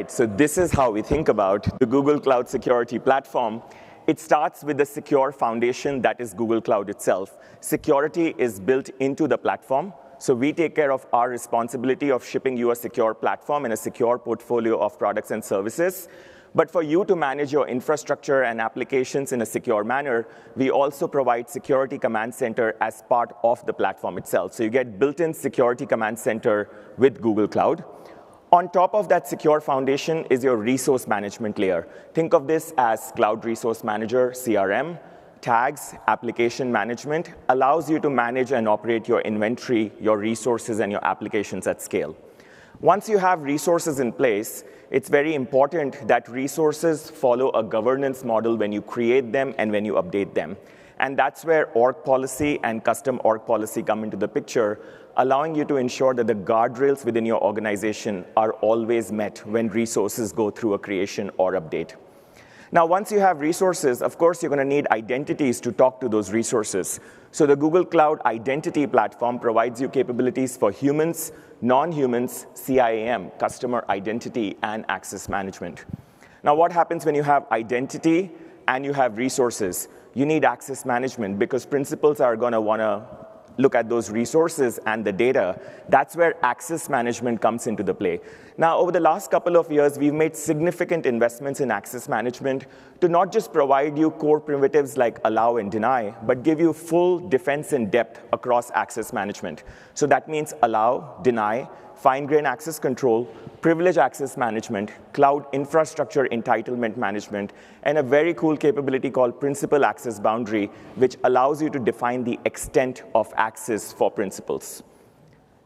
right, so this is how we think about the Google Cloud Security Platform. It starts with the secure foundation that is Google Cloud itself. Security is built into the platform, so we take care of our responsibility of shipping you a secure platform and a secure portfolio of products and services. But for you to manage your infrastructure and applications in a secure manner, we also provide Security Command Center as part of the platform itself. So you get built-in Security Command Center with Google Cloud. On top of that secure foundation is your resource management layer. Think of this as Cloud Resource Manager, CRM, tags, application management, allows you to manage and operate your inventory, your resources, and your applications at scale. Once you have resources in place, it's very important that resources follow a governance model when you create them and when you update them. And that's where org policy and custom org policy come into the picture, allowing you to ensure that the guardrails within your organization are always met when resources go through a creation or update. Now, once you have resources, of course, you're going to need identities to talk to those resources. So the Google Cloud Identity Platform provides you capabilities for humans, non-humans, CIAM, customer identity, and access management. Now, what happens when you have identity and you have resources? You need access management because principals are going to want to look at those resources and the data. That's where access management comes into the play. Now, over the last couple of years, we've made significant investments in access management to not just provide you core primitives like allow and deny, but give you full defense in depth across access management. So that means allow, deny, fine-grained access control, privilege access management, cloud infrastructure entitlement management, and a very cool capability called principal access boundary, which allows you to define the extent of access for principals.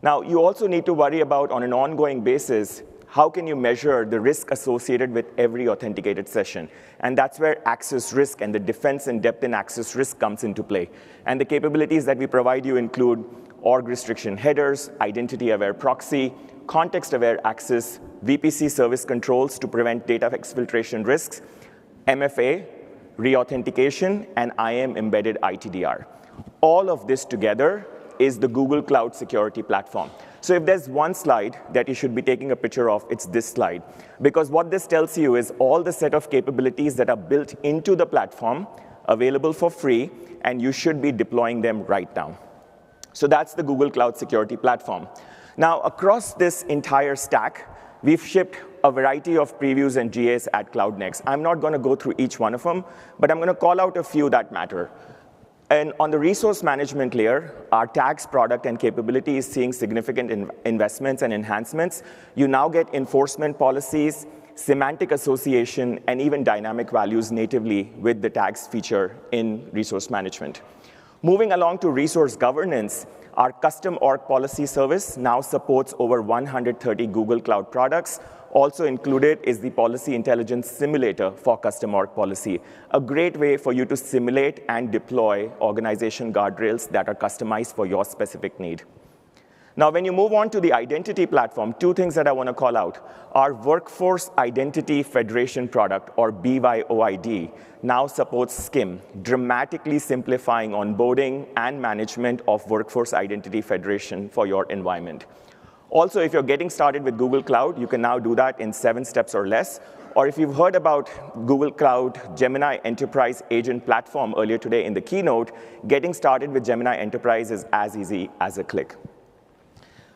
Now, you also need to worry about, on an ongoing basis, how can you measure the risk associated with every authenticated session? And that's where access risk and the defense in depth in access risk comes into play. And the capabilities that we provide you include org restriction headers, identity-aware proxy, context-aware access, VPC service controls to prevent data exfiltration risks, MFA, reauthentication, and IAM embedded ITDR. All of this together is the Google Cloud Security Platform. So if there's one slide that you should be taking a picture of, it's this slide. Because what this tells you is all the set of capabilities that are built into the platform, available for free, and you should be deploying them right now. So that's the Google Cloud Security Platform. Now, across this entire stack, we've shipped a variety of previews and GAs at CloudNext. I'm not going to go through each one of them, but I'm going to call out a few that matter. And on the resource management layer, our tags product and capability is seeing significant investments and enhancements. You now get enforcement policies, semantic association, and even dynamic values natively with the tags feature in resource management. Moving along to resource governance, our custom org policy service now supports over 130 Google Cloud products. Also included is the Policy Intelligence Simulator for custom org policy, a great way for you to simulate and deploy organization guardrails that are customized for your specific need. Now, when you move on to the identity platform, two things that I want to call out. Our Workforce Identity Federation product, or BYOID, now supports SCIM, dramatically simplifying onboarding and management of Workforce Identity Federation for your environment. Also, if you're getting started with Google Cloud, you can now do that in 7 steps or less. Or if you've heard about Google Cloud Gemini Enterprise Agent Platform earlier today in the keynote, getting started with Gemini Enterprise is as easy as a click.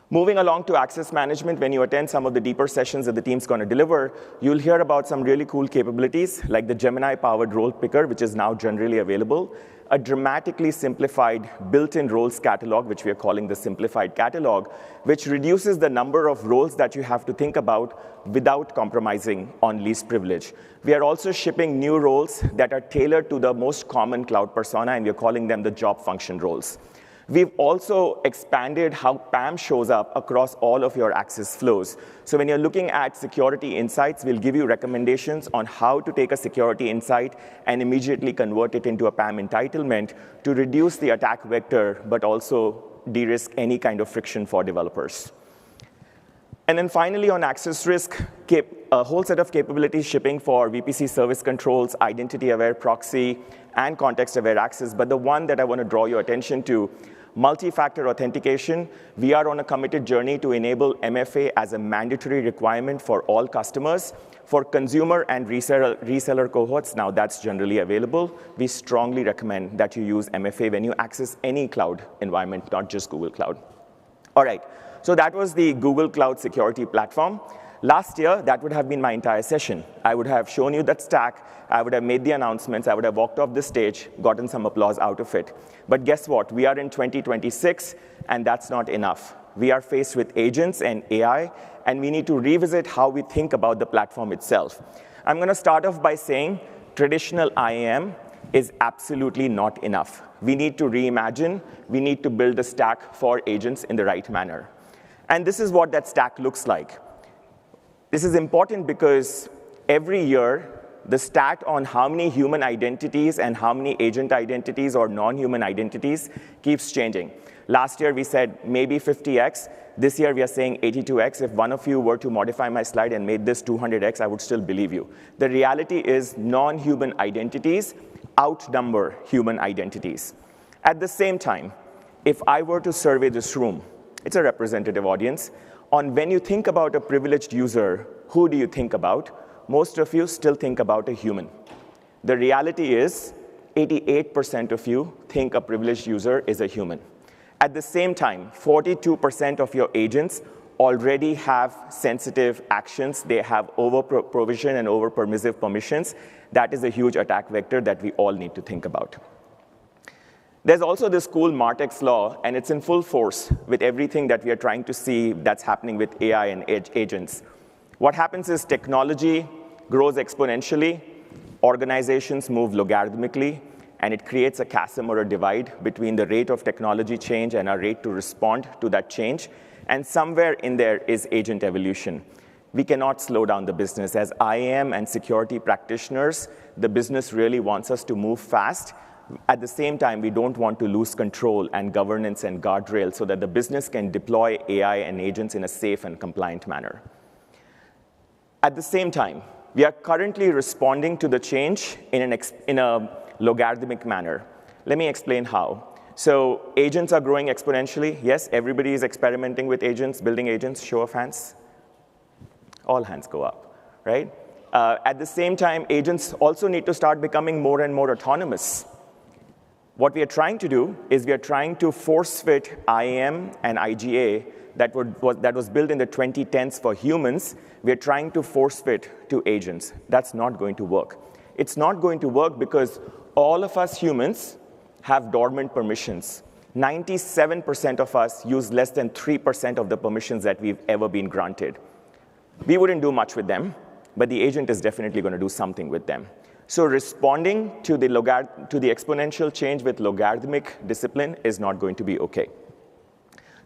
Moving along to access management, when you attend some of the deeper sessions that the team's going to deliver, you'll hear about some really cool capabilities, like the Gemini-powered role picker, which is now generally available, a dramatically simplified built-in roles catalog, which we are calling the simplified catalog, which reduces the number of roles that you have to think about without compromising on least privilege. We are also shipping new roles that are tailored to the most common cloud persona, and we are calling them the job function roles. We've also expanded how PAM shows up across all of your access flows. So when you're looking at security insights, we'll give you recommendations on how to take a security insight and immediately convert it into a PAM entitlement to reduce the attack vector, but also de-risk any kind of friction for developers. And then finally, on access risk, a whole set of capabilities shipping for VPC service controls, identity-aware proxy, and context-aware access. But the one that I want to draw your attention to, multi-factor authentication, we are on a committed journey to enable MFA as a mandatory requirement for all customers. For consumer and reseller cohorts, now that's generally available. We strongly recommend that you use MFA when you access any cloud environment, not just Google Cloud. All right, so that was the Google Cloud Security Platform. Last year, that would have been my entire session. I would have shown you that stack, I would have made the announcements, I would have walked off the stage, gotten some applause out of it. But guess what? We are in 2026, and that's not enough. We are faced with agents and AI, and we need to revisit how we think about the platform itself. I'm going to start off by saying traditional IAM is absolutely not enough. We need to reimagine. We need to build a stack for agents in the right manner. And this is what that stack looks like. This is important because every year, the stat on how many human identities and how many agent identities or non-human identities keeps changing. Last year, we said maybe 50x. This year, we are saying 82x. If one of you were to modify my slide and made this 200x, I would still believe you. The reality is non-human identities outnumber human identities. At the same time, if I were to survey this room, it's a representative audience, on when you think about a privileged user, who do you think about? Most of you still think about a human. The reality is 88% of you think a privileged user is a human. At the same time, 42% of your agents already have sensitive actions. They have over-provision and over-permissive permissions. That is a huge attack vector that we all need to think about. There's also this cool Martech's law, and it's in full force with everything that we are trying to see that's happening with AI and agents. What happens is technology grows exponentially, organizations move logarithmically, and it creates a chasm or a divide between the rate of technology change and our rate to respond to that change. And somewhere in there is agent evolution. We cannot slow down the business. As IAM and security practitioners, the business really wants us to move fast. At the same time, we don't want to lose control and governance and guardrails so that the business can deploy AI and agents in a safe and compliant manner. At the same time, we are currently responding to the change in a logarithmic manner. Let me explain how. So agents are growing exponentially. Yes, everybody is experimenting with agents, building agents. Show of hands. All hands go up, right? At the same time, agents also need to start becoming more and more autonomous. What we are trying to do is we are trying to force-fit IAM and IGA that was built in the 2010s for humans. We are trying to force-fit to agents. That's not going to work. It's not going to work because all of us humans have dormant permissions. 97% of us use less than 3% of the permissions that we've ever been granted. We wouldn't do much with them, but the agent is definitely going to do something with them. So responding to the exponential change with logarithmic discipline is not going to be OK.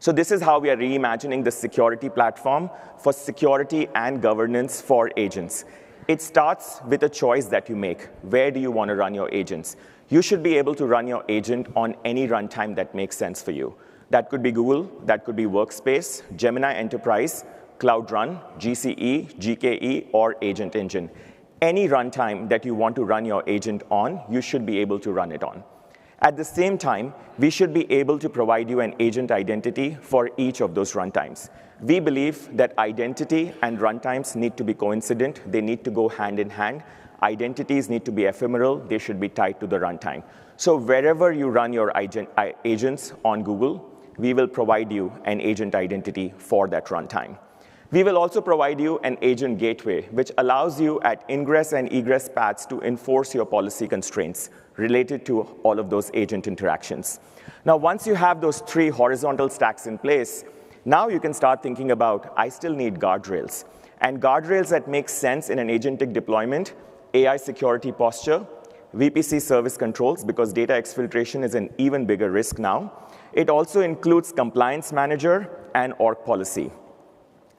So this is how we are reimagining the security platform for security and governance for agents. It starts with a choice that you make. Where do you want to run your agents? You should be able to run your agent on any runtime that makes sense for you. That could be Google, that could be Workspace, Gemini Enterprise, Cloud Run, GCE, GKE, or Agent Engine. Any runtime that you want to run your agent on, you should be able to run it on. At the same time, we should be able to provide you an agent identity for each of those runtimes. We believe that identity and runtimes need to be coincident. They need to go hand in hand. Identities need to be ephemeral. They should be tied to the runtime. So wherever you run your agents on Google, we will provide you an agent identity for that runtime. We will also provide you an agent gateway, which allows you at ingress and egress paths to enforce your policy constraints related to all of those agent interactions. Now, once you have those three horizontal stacks in place, now you can start thinking about, I still need guardrails. And guardrails that make sense in an agentic deployment, AI security posture, VPC service controls, because data exfiltration is an even bigger risk now. It also includes compliance manager and org policy.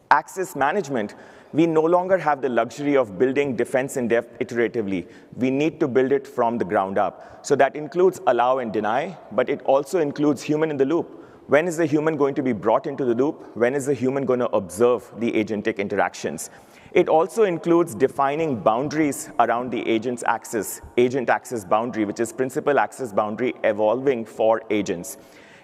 Access management, we no longer have the luxury of building defense in depth iteratively. We need to build it from the ground up. So that includes allow and deny, but it also includes human in the loop. When is the human going to be brought into the loop? When is the human going to observe the agentic interactions? It also includes defining boundaries around the agent access boundary, which is principal access boundary evolving for agents.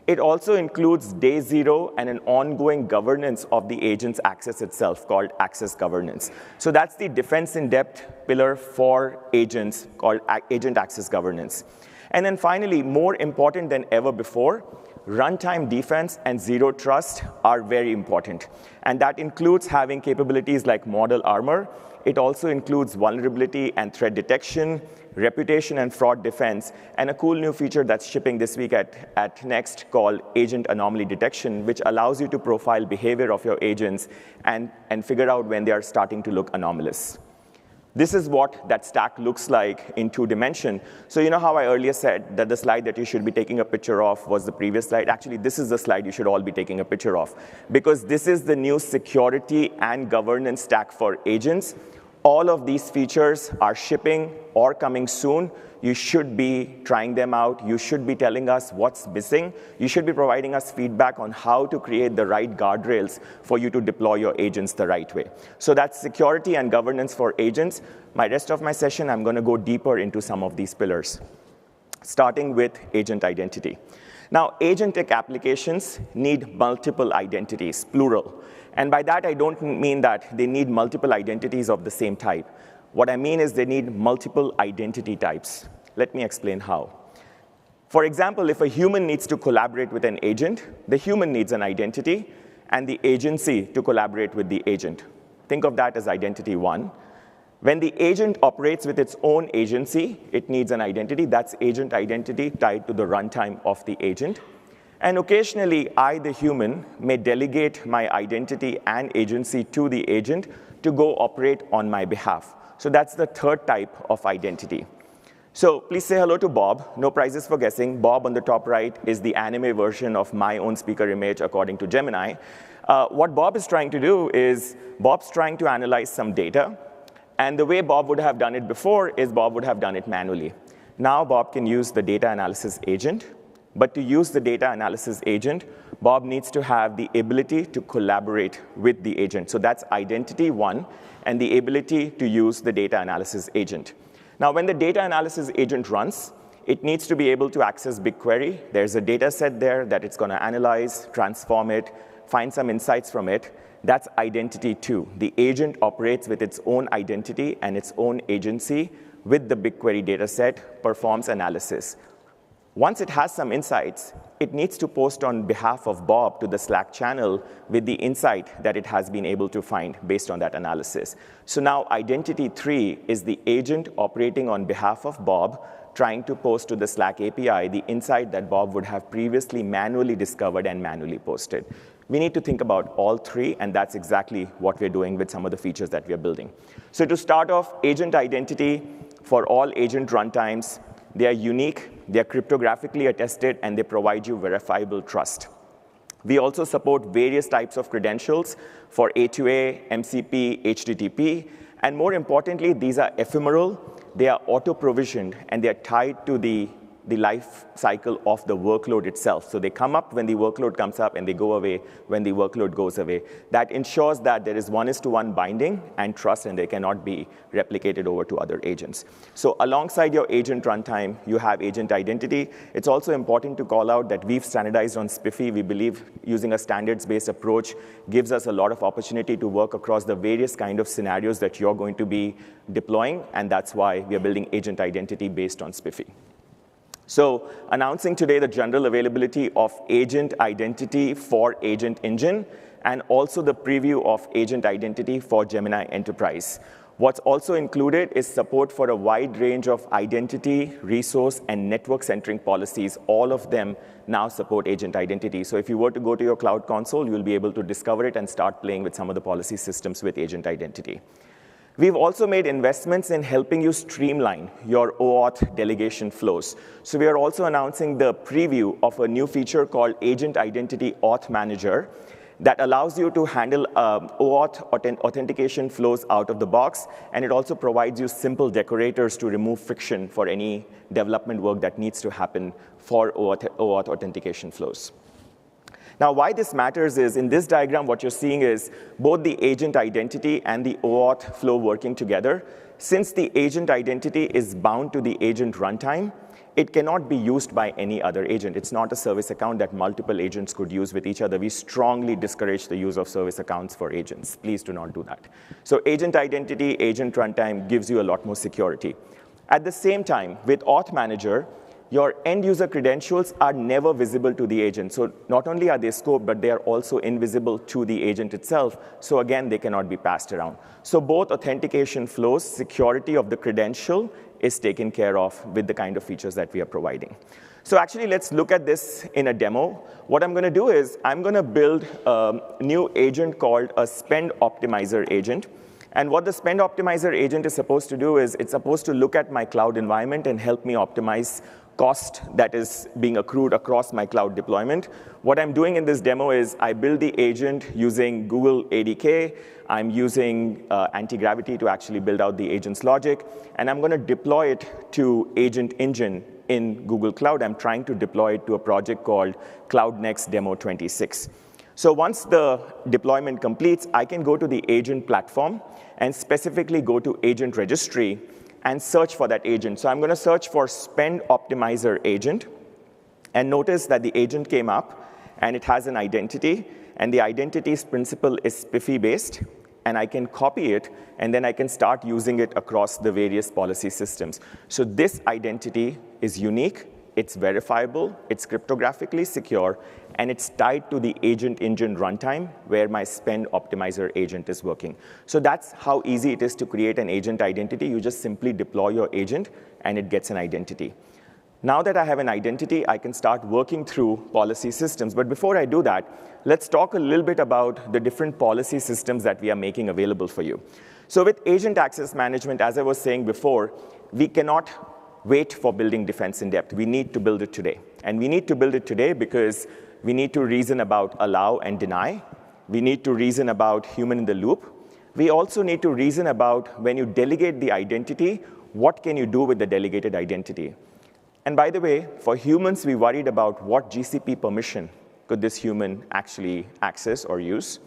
It also includes day zero and an ongoing governance of the agent's access itself called access governance. So that's the defense in depth pillar for agents called agent access governance. And then finally, more important than ever before, runtime defense and zero trust are very important. And that includes having capabilities like model armor. It also includes vulnerability and threat detection, reputation and fraud defense, and a cool new feature that's shipping this week at Next called agent anomaly detection, which allows you to profile behavior of your agents and figure out when they are starting to look anomalous. This is what that stack looks like in 2 dimensions. So you know how I earlier said that the slide that you should be taking a picture of was the previous slide? Actually, this is the slide you should all be taking a picture of, because this is the new security and governance stack for agents. All of these features are shipping or coming soon. You should be trying them out. You should be telling us what's missing. You should be providing us feedback on how to create the right guardrails for you to deploy your agents the right way. So that's security and governance for agents. My rest of my session, I'm going to go deeper into some of these pillars, starting with agent identity. Now, agentic applications need multiple identities, plural. And by that, I don't mean that they need multiple identities of the same type. What I mean is they need multiple identity types. Let me explain how. For example, if a human needs to collaborate with an agent, the human needs an identity and the agency to collaborate with the agent. Think of that as identity 1. When the agent operates with its own agency, it needs an identity. That's agent identity tied to the runtime of the agent. And occasionally, I, the human, may delegate my identity and agency to the agent to go operate on my behalf. So that's the third type of identity. So please say hello to Bob. No prizes for guessing. Bob on the top right is the anime version of my own speaker image according to Gemini. What Bob is trying to do is Bob's trying to analyze some data. And the way Bob would have done it before is Bob would have done it manually. Now Bob can use the data analysis agent. But to use the data analysis agent, Bob needs to have the ability to collaborate with the agent. So that's identity 1, and the ability to use the data analysis agent. Now, when the data analysis agent runs, it needs to be able to access BigQuery. There's a data set there that it's going to analyze, transform it, find some insights from it. That's identity 2. The agent operates with its own identity and its own agency with the BigQuery data set, performs analysis. Once it has some insights, it needs to post on behalf of Bob to the Slack channel with the insight that it has been able to find based on that analysis. So now identity 3 is the agent operating on behalf of Bob, trying to post to the Slack API the insight that Bob would have previously manually discovered and manually posted. We need to think about all 3, and that's exactly what we're doing with some of the features that we're building. So to start off, agent identity for all agent runtimes. They are unique, they are cryptographically attested, and they provide you verifiable trust. We also support various types of credentials for A2A, MCP, HTTP, and more importantly, these are ephemeral, they are auto-provisioned, and they are tied to the life cycle of the workload itself. So they come up when the workload comes up, and they go away when the workload goes away. That ensures that there is 1:1 binding and trust, and they cannot be replicated over to other agents. So alongside your agent runtime, you have agent identity. It's also important to call out that we've standardized on SPIFFE. We believe using a standards-based approach gives us a lot of opportunity to work across the various kind of scenarios that you're going to be deploying, and that's why we are building agent identity based on SPIFFE. So announcing today the general availability of agent identity for Agent Engine, and also the preview of agent identity for Gemini Enterprise. What's also included is support for a wide range of identity, resource, and network centering policies. All of them now support agent identity. So if you were to go to your cloud console, you'll be able to discover it and start playing with some of the policy systems with agent identity. We've also made investments in helping you streamline your OAuth delegation flows. So we are also announcing the preview of a new feature called Agent Identity Auth Manager that allows you to handle OAuth authentication flows out of the box, and it also provides you simple decorators to remove friction for any development work that needs to happen for OAuth authentication flows. Now, why this matters is, in this diagram, what you're seeing is both the agent identity and the OAuth flow working together. Since the agent identity is bound to the agent runtime, it cannot be used by any other agent. It's not a service account that multiple agents could use with each other. We strongly discourage the use of service accounts for agents. Please do not do that. So agent identity, agent runtime gives you a lot more security. At the same time, with Auth Manager, your end user credentials are never visible to the agent. So not only are they scoped, but they are also invisible to the agent itself. So again, they cannot be passed around. So both authentication flows, security of the credential is taken care of with the kind of features that we are providing. So actually, let's look at this in a demo. What I'm going to do is I'm going to build a new agent called a spend optimizer agent. And what the spend optimizer agent is supposed to do is it's supposed to look at my cloud environment and help me optimize cost that is being accrued across my cloud deployment. What I'm doing in this demo is I build the agent using Google ADK. I'm using anti-gravity to actually build out the agent's logic. And I'm going to deploy it to Agent Engine in Google Cloud. I'm trying to deploy it to a project called Cloud Next Demo 26. So once the deployment completes, I can go to the agent platform and specifically go to agent registry and search for that agent. So I'm going to search for spend optimizer agent. And notice that the agent came up, and it has an identity. And the identity's principal is SPIFFE-based. And I can copy it, and then I can start using it across the various policy systems. So this identity is unique. It's verifiable, it's cryptographically secure, and it's tied to the agent engine runtime where my spend optimizer agent is working. So that's how easy it is to create an agent identity. You just simply deploy your agent, and it gets an identity. Now that I have an identity, I can start working through policy systems. But before I do that, let's talk a little bit about the different policy systems that we are making available for you. So with agent access management, as I was saying before, we cannot wait for building defense in depth. We need to build it today. And we need to build it today because we need to reason about allow and deny. We need to reason about human in the loop. We also need to reason about when you delegate the identity, what can you do with the delegated identity? And by the way, for humans, we worried about what GCP permission could this human actually access or use.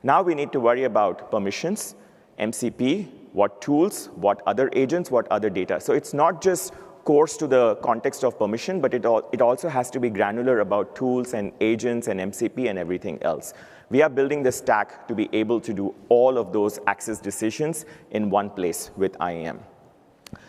Now we need to worry about permissions, MCP, what tools, what other agents, what other data. So it's not just coarse to the context of permission, but it also has to be granular about tools and agents and MCP and everything else. We are building the stack to be able to do all of those access decisions in one place with IAM.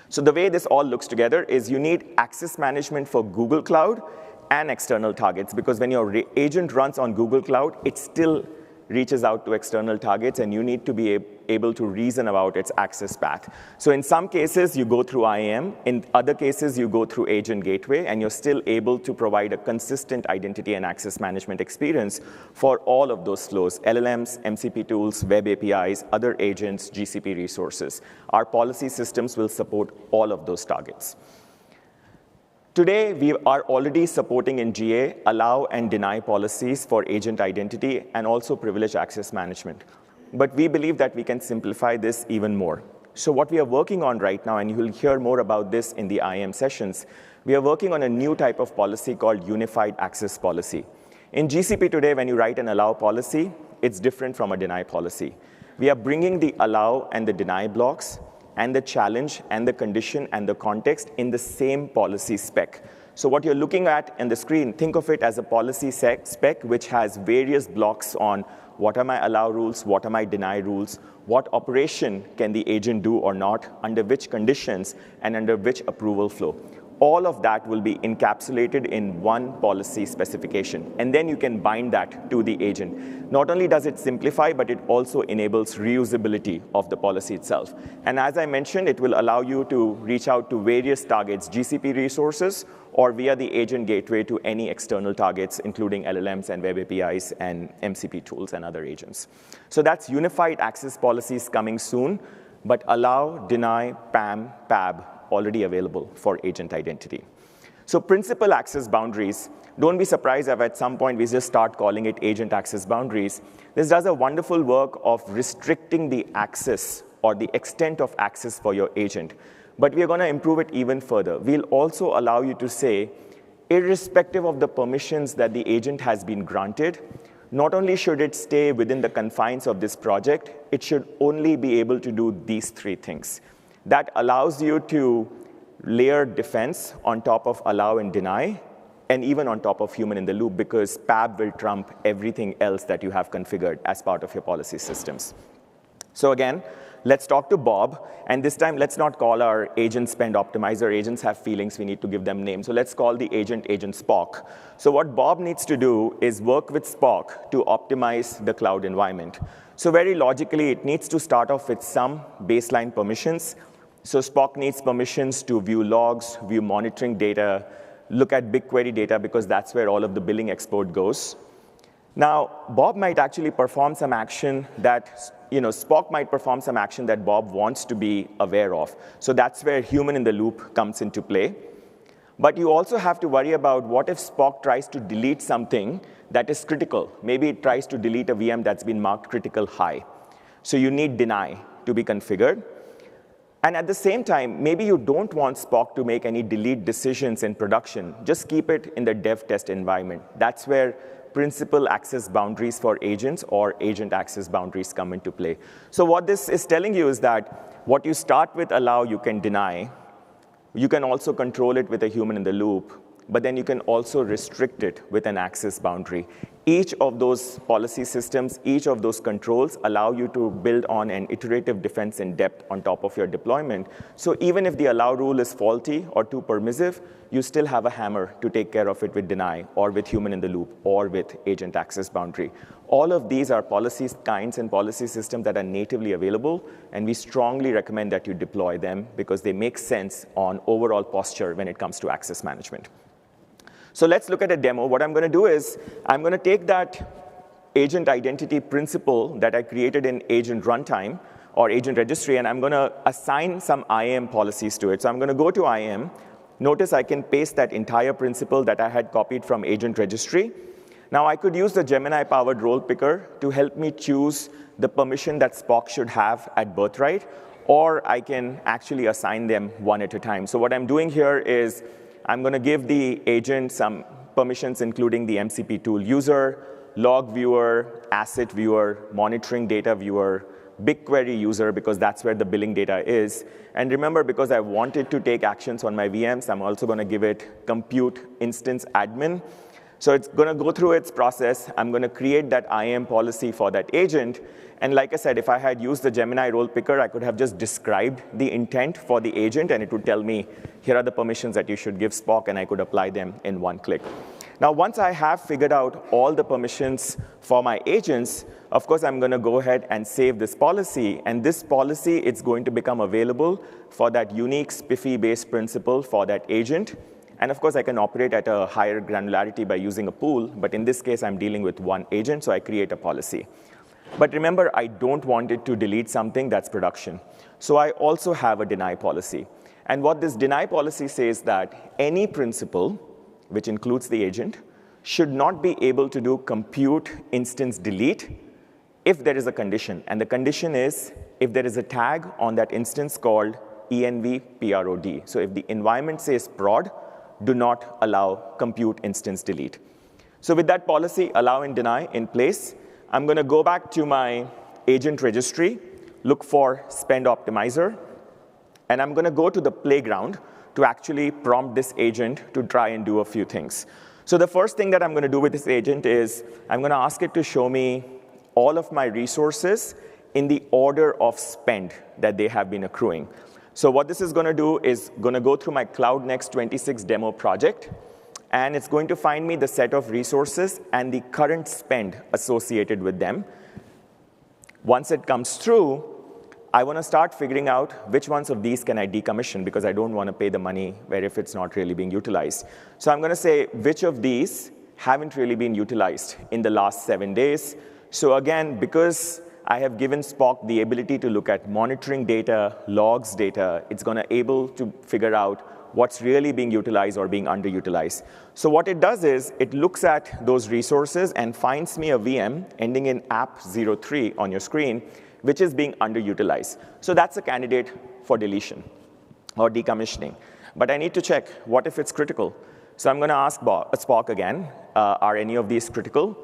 So the way this all looks together is you need access management for Google Cloud and external targets, because when your agent runs on Google Cloud, it still reaches out to external targets, and you need to be able to reason about its access path. So in some cases, you go through IAM. In other cases, you go through Agent Gateway, and you're still able to provide a consistent identity and access management experience for all of those flows: LLMs, MCP tools, web APIs, other agents, GCP resources. Our policy systems will support all of those targets. Today, we are already supporting in GA allow and deny policies for agent identity and also privilege access management. But we believe that we can simplify this even more. So what we are working on right now, and you will hear more about this in the IAM sessions, we are working on a new type of policy called unified access policy. In GCP today, when you write an allow policy, it's different from a deny policy. We are bringing the allow and the deny blocks and the challenge and the condition and the context in the same policy spec. So what you're looking at in the screen, think of it as a policy spec which has various blocks on what are my allow rules, what are my deny rules, what operation can the agent do or not, under which conditions, and under which approval flow. All of that will be encapsulated in one policy specification, and then you can bind that to the agent. Not only does it simplify, but it also enables reusability of the policy itself. And as I mentioned, it will allow you to reach out to various targets, GCP resources, or via the agent gateway to any external targets, including LLMs and web APIs and MCP tools and other agents. So that's unified access policies coming soon, but allow, deny, PAM, PAB, already available for agent identity. So principal access boundaries, don't be surprised if at some point we just start calling it agent access boundaries. This does a wonderful work of restricting the access or the extent of access for your agent. But we are going to improve it even further. We'll also allow you to say, irrespective of the permissions that the agent has been granted, not only should it stay within the confines of this project, it should only be able to do these three things. That allows you to layer defense on top of allow and deny, and even on top of human in the loop, because PAB will trump everything else that you have configured as part of your policy systems. So again, let's talk to Bob, and this time let's not call our agent spend optimizer. Agents have feelings, we need to give them names. So let's call the agent Spock. So what Bob needs to do is work with Spock to optimize the cloud environment. So very logically, it needs to start off with some baseline permissions. So Spock needs permissions to view logs, view monitoring data, look at BigQuery data, because that's where all of the billing export goes. Now, Bob might actually perform some action that, Spock might perform some action that Bob wants to be aware of. So that's where human in the loop comes into play. But you also have to worry about what if Spock tries to delete something that is critical. Maybe it tries to delete a VM that's been marked critical high. So you need deny to be configured. And at the same time, maybe you don't want Spock to make any delete decisions in production. Just keep it in the dev test environment. That's where principal access boundaries for agents or agent access boundaries come into play. So what this is telling you is that what you start with allow, you can deny. You can also control it with a human in the loop, but then you can also restrict it with an access boundary. Each of those policy systems, each of those controls allow you to build on an iterative defense in depth on top of your deployment. So even if the allow rule is faulty or too permissive, you still have a hammer to take care of it with deny or with human in the loop or with agent access boundary. All of these are policy kinds and policy systems that are natively available, and we strongly recommend that you deploy them because they make sense on overall posture when it comes to access management. So let's look at a demo. What I'm going to do is I'm going to take that agent identity principle that I created in agent runtime or agent registry, and I'm going to assign some IAM policies to it. So I'm going to go to IAM. Notice I can paste that entire principle that I had copied from agent registry. Now I could use the Gemini-powered role picker to help me choose the permission that Spock should have at birthright, or I can actually assign them one at a time. So what I'm doing here is I'm going to give the agent some permissions, including the MCP tool user, log viewer, asset viewer, monitoring data viewer, BigQuery user, because that's where the billing data is. And remember, because I wanted to take actions on my VMs, I'm also going to give it compute instance admin. So it's going to go through its process. I'm going to create that IAM policy for that agent. And like I said, if I had used the Gemini role picker, I could have just described the intent for the agent, and it would tell me, here are the permissions that you should give Spock, and I could apply them in one click. Now, once I have figured out all the permissions for my agents, of course, I'm going to go ahead and save this policy. And this policy, it's going to become available for that unique spiffy-based principle for that agent. And of course, I can operate at a higher granularity by using a pool. But in this case, I'm dealing with one agent, so I create a policy. But remember, I don't want it to delete something that's production. So I also have a deny policy. And what this deny policy says that any principal, which includes the agent, should not be able to do compute instance delete if there is a condition. And the condition is if there is a tag on that instance called env prod. So if the environment says prod, do not allow compute instance delete. So with that policy, allow and deny in place, I'm going to go back to my agent registry, look for spend optimizer, and I'm going to go to the playground to actually prompt this agent to try and do a few things. So the first thing that I'm going to do with this agent is I'm going to ask it to show me all of my resources in the order of spend that they have been accruing. So what this is going to do is going to go through my Cloud Next 26 demo project, and it's going to find me the set of resources and the current spend associated with them. Once it comes through, I want to start figuring out which ones of these can I decommission, because I don't want to pay the money where if it's not really being utilized. So I'm going to say which of these haven't really been utilized in the last 7 days. So again, because I have given Spock the ability to look at monitoring data, logs data, it's going to able to figure out what's really being utilized or being underutilized. So what it does is it looks at those resources and finds me a VM ending in app03 on your screen, which is being underutilized. So that's a candidate for deletion or decommissioning. But I need to check, what if it's critical? So I'm going to ask Spock again, are any of these critical?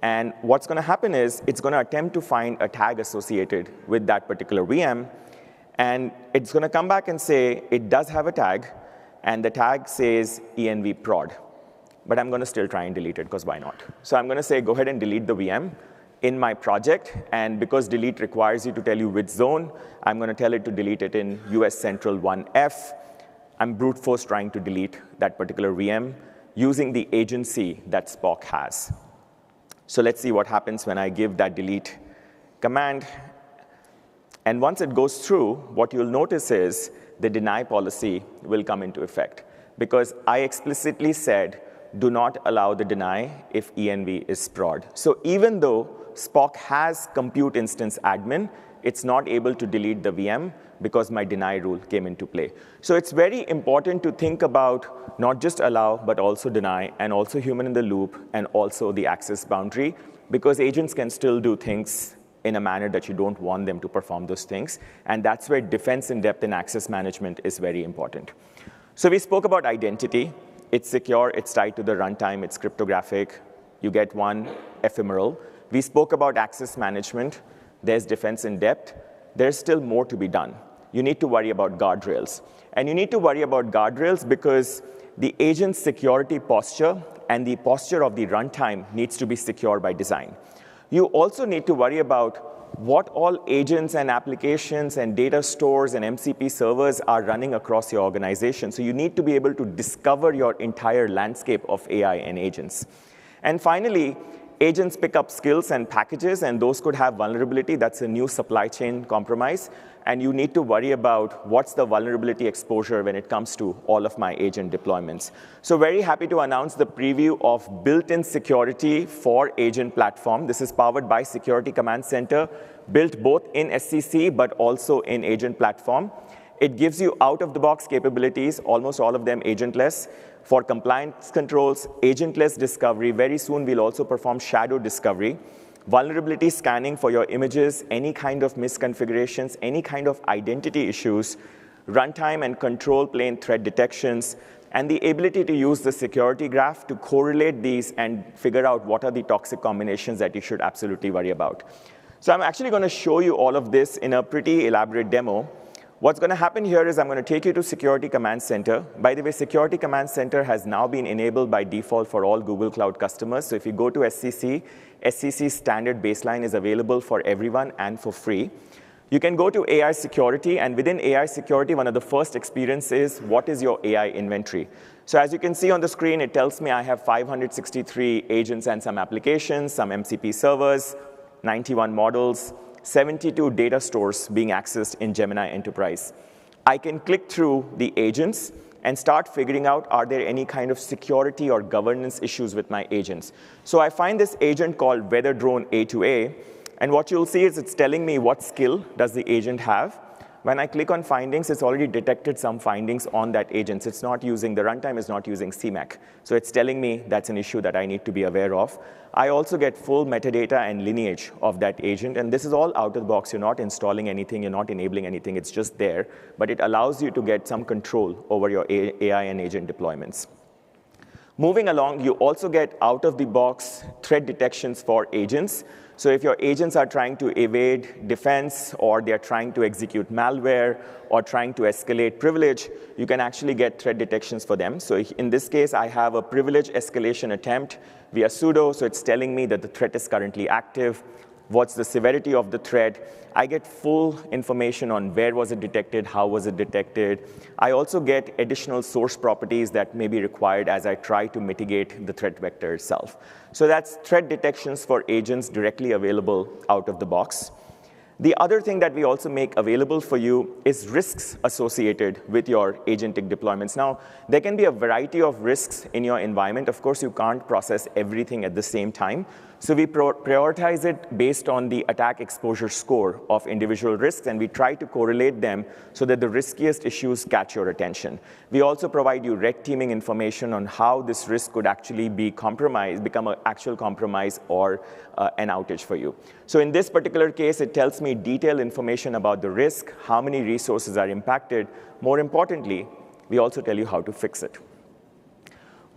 And what's going to happen is it's going to attempt to find a tag associated with that particular VM. And it's going to come back and say it does have a tag, and the tag says env prod. But I'm going to still try and delete it, because why not? So I'm going to say, go ahead and delete the VM in my project. And because delete requires you to tell you which zone, I'm going to tell it to delete it in US Central 1F. I'm brute force trying to delete that particular VM using the agency that Spock has. So let's see what happens when I give that delete command. And once it goes through, what you'll notice is the deny policy will come into effect, because I explicitly said, do not allow the deny if env is prod. So even though Spock has compute instance admin, it's not able to delete the VM because my deny rule came into play. So it's very important to think about not just allow, but also deny, and also human in the loop, and also the access boundary, because agents can still do things in a manner that you don't want them to perform those things. And that's where defense in depth and access management is very important. So we spoke about identity. It's secure, it's tied to the runtime, it's cryptographic. You get one ephemeral. We spoke about access management. There's defense in depth. There's still more to be done. You need to worry about guardrails. And you need to worry about guardrails because the agent's security posture and the posture of the runtime needs to be secure by design. You also need to worry about what all agents and applications and data stores and MCP servers are running across your organization. So you need to be able to discover your entire landscape of AI and agents. And finally, agents pick up skills and packages, and those could have vulnerability. That's a new supply chain compromise. And you need to worry about what's the vulnerability exposure when it comes to all of my agent deployments. So very happy to announce the preview of built-in security for agent platform. This is powered by Security Command Center, built both in SCC, but also in agent platform. It gives you out-of-the-box capabilities, almost all of them agentless, for compliance controls, agentless discovery. Very soon, we'll also perform shadow discovery, vulnerability scanning for your images, any kind of misconfigurations, any kind of identity issues, runtime and control plane threat detections, and the ability to use the security graph to correlate these and figure out what are the toxic combinations that you should absolutely worry about. So I'm actually going to show you all of this in a pretty elaborate demo. What's going to happen here is I'm going to take you to Security Command Center. By the way, Security Command Center has now been enabled by default for all Google Cloud customers. So if you go to SCC, SCC's standard baseline is available for everyone and for free. You can go to AI security, and within AI security, one of the first experiences is what is your AI inventory. So as you can see on the screen, it tells me I have 563 agents and some applications, some MCP servers, 91 models, 72 data stores being accessed in Gemini Enterprise. I can click through the agents and start figuring out, are there any kind of security or governance issues with my agents? So I find this agent called Weather Drone A2A, and what you'll see is it's telling me what skill does the agent have. When I click on findings, it's already detected some findings on that agent. It's not using, the runtime is not using CMAC. So it's telling me that's an issue that I need to be aware of. I also get full metadata and lineage of that agent. And this is all out of the box. You're not installing anything. You're not enabling anything. It's just there. But it allows you to get some control over your AI and agent deployments. Moving along, you also get out-of-the-box threat detections for agents. So if your agents are trying to evade defense, or they're trying to execute malware, or trying to escalate privilege, you can actually get threat detections for them. So in this case, I have a privilege escalation attempt via sudo, so it's telling me that the threat is currently active. What's the severity of the threat? I get full information on where was it detected, how was it detected. I also get additional source properties that may be required as I try to mitigate the threat vector itself. So that's threat detections for agents directly available out of the box. The other thing that we also make available for you is risks associated with your agentic deployments. Now, there can be a variety of risks in your environment. Of course, you can't process everything at the same time. So we prioritize it based on the attack exposure score of individual risks, and we try to correlate them so that the riskiest issues catch your attention. We also provide you red teaming information on how this risk could actually be compromised, become an actual compromise or an outage for you. So in this particular case, it tells me detailed information about the risk, how many resources are impacted. More importantly, we also tell you how to fix it.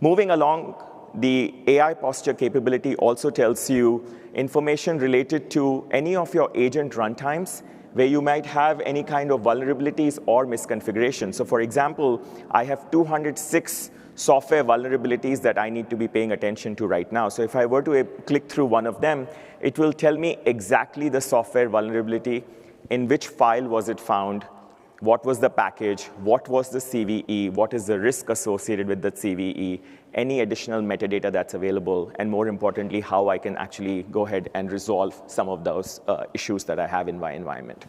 Moving along, the AI posture capability also tells you information related to any of your agent runtimes where you might have any kind of vulnerabilities or misconfiguration. So for example, I have 206 software vulnerabilities that I need to be paying attention to right now. So if I were to click through one of them, it will tell me exactly the software vulnerability, in which file was it found, what was the package, what was the CVE, what is the risk associated with the CVE, any additional metadata that's available, and more importantly, how I can actually go ahead and resolve some of those issues that I have in my environment.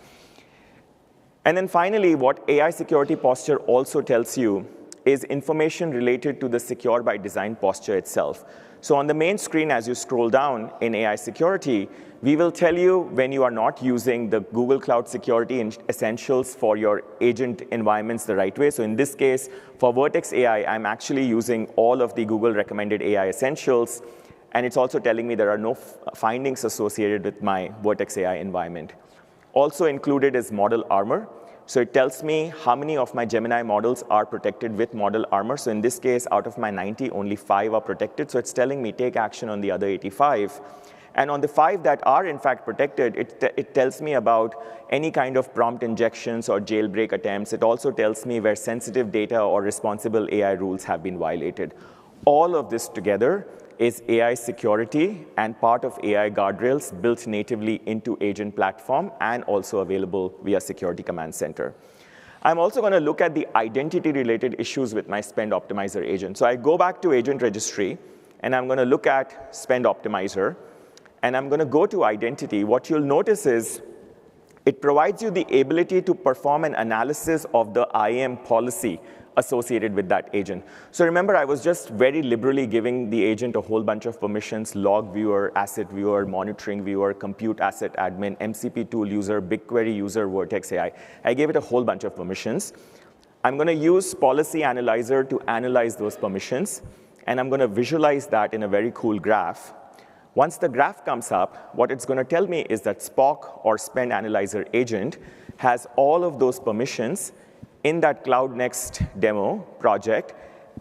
And then finally, what AI security posture also tells you is information related to the secure by design posture itself. So on the main screen, as you scroll down in AI security, we will tell you when you are not using the Google Cloud Security Essentials for your agent environments the right way. So in this case, for Vertex AI, I'm actually using all of the Google recommended AI Essentials, and it's also telling me there are no findings associated with my Vertex AI environment. Also included is Model Armor. So it tells me how many of my Gemini models are protected with Model Armor. So in this case, out of my 90, only 5 are protected. So it's telling me take action on the other 85. And on the 5 that are in fact protected, it tells me about any kind of prompt injections or jailbreak attempts. It also tells me where sensitive data or responsible AI rules have been violated. All of this together is AI security and part of AI guardrails built natively into agent platform and also available via Security Command Center. I'm also going to look at the identity-related issues with my Spend Optimizer agent. So I go back to Agent Registry, and I'm going to look at Spend Optimizer, and I'm going to go to Identity. What you'll notice is it provides you the ability to perform an analysis of the IAM policy associated with that agent. So remember, I was just very liberally giving the agent a whole bunch of permissions: log viewer, asset viewer, monitoring viewer, compute asset admin, MCP tool user, BigQuery user, Vertex AI. I gave it a whole bunch of permissions. I'm going to use Policy Analyzer to analyze those permissions, and I'm going to visualize that in a very cool graph. Once the graph comes up, what it's going to tell me is that Spock, or Spend Analyzer agent, has all of those permissions in that Cloud Next demo project,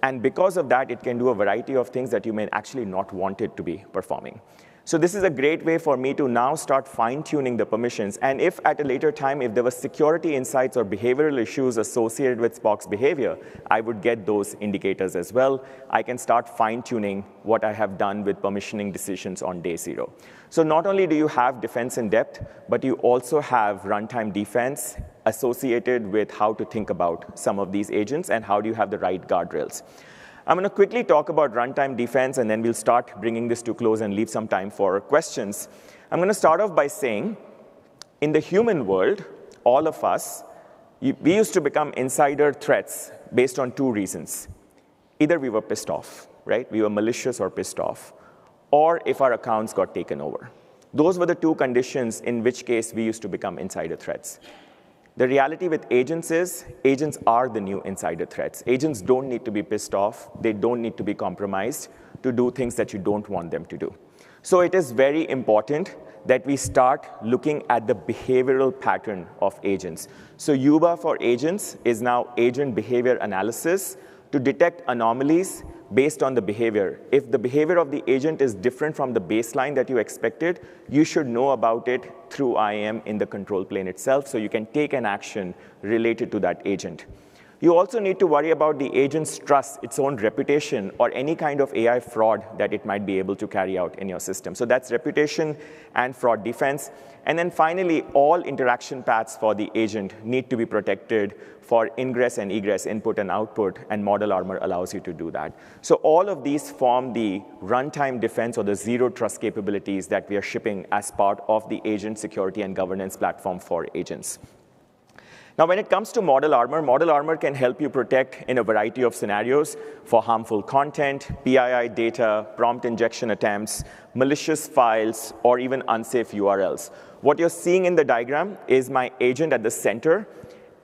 and because of that, it can do a variety of things that you may actually not want it to be performing. So this is a great way for me to now start fine-tuning the permissions, and if at a later time, if there were security insights or behavioral issues associated with Spock's behavior, I would get those indicators as well. I can start fine-tuning what I have done with permissioning decisions on day 0. So not only do you have defense in depth, but you also have runtime defense associated with how to think about some of these agents and how do you have the right guardrails. I'm going to quickly talk about runtime defense, and then we'll start bringing this to close and leave some time for questions. I'm going to start off by saying, in the human world, all of us, we used to become insider threats based on 2 reasons. Either we were pissed off, right? We were malicious or pissed off, or if our accounts got taken over. Those were the 2 conditions in which case we used to become insider threats. The reality with agents is, agents are the new insider threats. Agents don't need to be pissed off. They don't need to be compromised to do things that you don't want them to do. So it is very important that we start looking at the behavioral pattern of agents. So Yuba for agents is now agent behavior analysis to detect anomalies based on the behavior. If the behavior of the agent is different from the baseline that you expected, you should know about it through IAM in the control plane itself, so you can take an action related to that agent. You also need to worry about the agent's trust, its own reputation, or any kind of AI fraud that it might be able to carry out in your system. So that's reputation and fraud defense. And then finally, all interaction paths for the agent need to be protected for ingress and egress, input and output, and Model Armor allows you to do that. So all of these form the runtime defense or the zero trust capabilities that we are shipping as part of the agent security and governance platform for agents. Now, when it comes to Model Armor can help you protect in a variety of scenarios for harmful content, PII data, prompt injection attempts, malicious files, or even unsafe URLs. What you're seeing in the diagram is my agent at the center.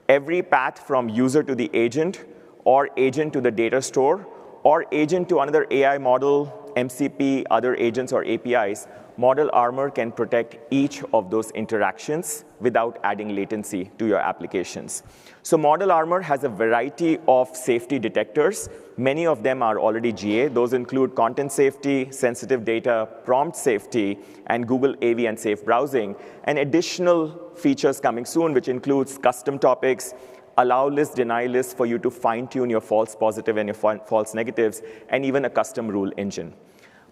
Every path from user to the agent, or agent to the data store, or agent to another AI model, MCP, other agents or APIs, Model Armor can protect each of those interactions without adding latency to your applications. So Model Armor has a variety of safety detectors. Many of them are already GA. Those include content safety, sensitive data, prompt safety, and Google AV and safe browsing, and additional features coming soon, which includes custom topics, allow list, deny list for you to fine-tune your false positive and your false negatives, and even a custom rule engine.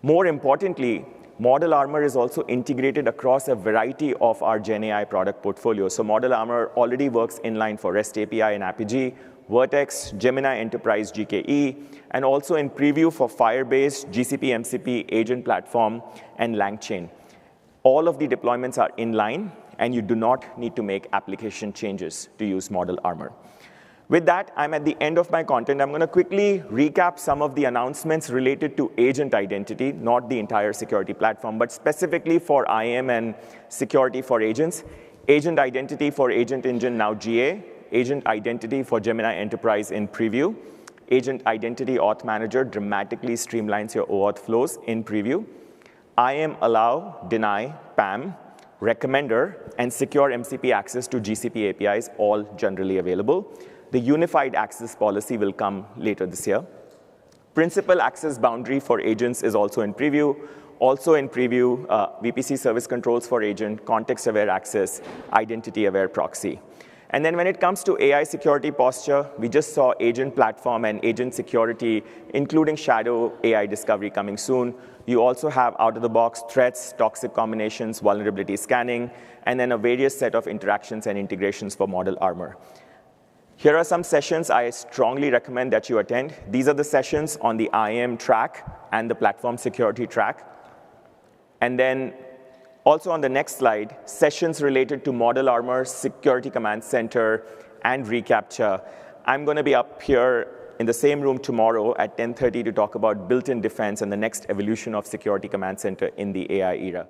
More importantly, Model Armor is also integrated across a variety of our GenAI product portfolio. So Model Armor already works inline for REST API and Apigee, Vertex, Gemini Enterprise GKE, and also in preview for Firebase, GCP MCP, Agent Platform, and LangChain. All of the deployments are inline, and you do not need to make application changes to use Model Armor. With that, I'm at the end of my content. I'm going to quickly recap some of the announcements related to agent identity, not the entire security platform, but specifically for IAM and security for agents. Agent identity for Agent Engine now GA. Agent identity for Gemini Enterprise in preview. Agent identity auth manager dramatically streamlines your OAuth flows in preview. IAM allow, deny, PAM, recommender, and secure MCP access to GCP APIs, all generally available. The unified access policy will come later this year. Principal access boundary for agents is also in preview. Also in preview, VPC service controls for agent, context-aware access, identity-aware proxy. And then when it comes to AI security posture, we just saw agent platform and agent security, including shadow AI discovery coming soon. You also have out-of-the-box threats, toxic combinations, vulnerability scanning, and then a various set of interactions and integrations for Model Armor. Here are some sessions I strongly recommend that you attend. These are the sessions on the IAM track and the platform security track. And then also on the next slide, sessions related to Model Armor, Security Command Center, and reCAPTCHA. I'm going to be up here in the same room tomorrow at 10:30 to talk about built-in defense and the next evolution of Security Command Center in the AI era.